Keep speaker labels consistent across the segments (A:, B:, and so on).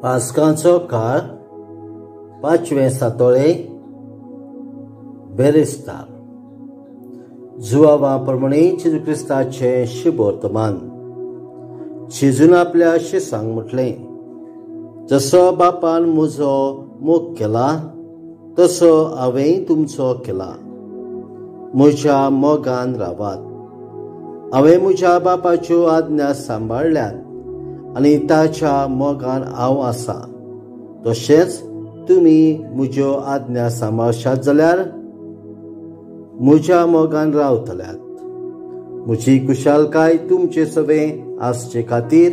A: पास्कांचो काळ 5वें सातोळे बेरेस्तार जुवावा प्रमाणे जेजू क्रिस्ताचे शुभ वर्तमान. जेजून आपल्या शिसांक म्हटलें, जसो बापान म्हजो मोग केला तसो हांवें तुमचो केला. म्हज्या मोगान रावात. हांवें म्हज्या बापाच्यो आज्ञा सांबाळल्यात आनी ताच्या मोगान हांव आसा. तशेंच तुमी म्हज्यो आज्ञा सांबाळशात जाल्यार म्हज्या मोगान रावतल्यात. म्हजी कुशलकाय तुमचे सवें आसचे खातीर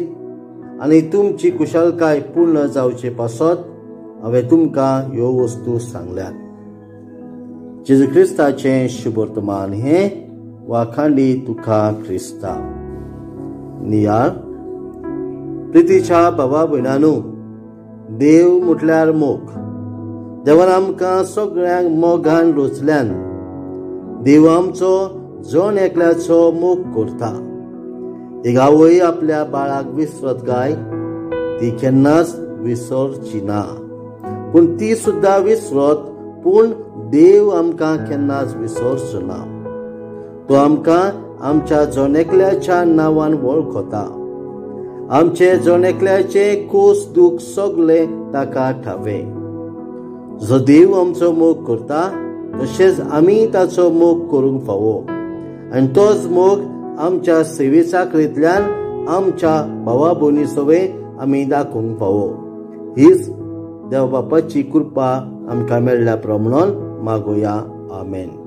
A: आनी तुमची कुशलकाय पूर्ण जावचे पासत हांवें तुमकां ह्यो वस्तू सांगल्यात. जेजू क्रिस्ताचें शुभ वर्तमान हें वाखांडी तुका क्रिस्ता. नियाळ. प्रितीच्या भावा भयणांनो, देव म्हटल्यार मोग. देवान आमकां सगळ्यांक मोगान रचल्यान देव आमचो जण एकल्याचो मोग करता. एक आवय आपल्या बाळाक विसरत काय, ती केन्नाच विसरची ना. पूण ती सुद्दां विसरत, पूण देव आमकां केन्नाच विसरचो ना. तो आमकां आमच्या जणेकल्याच्या नांवान वळखता. आमचे जणेकल्याचे खोस दूख सगळे ताका ठावे. जो देव आमचो मोग करता तशेंच आमी ताचो मोग करूंक फावो. आनी तोच मोग आमच्या सेवे चाकरेंतल्यान आमच्या भावा भयणी सवें आमी दाखोवंक फावो. हीच देव बापाची कृपा आमकां मेळ्ळ्या प्रमाण मागुया. आमेन.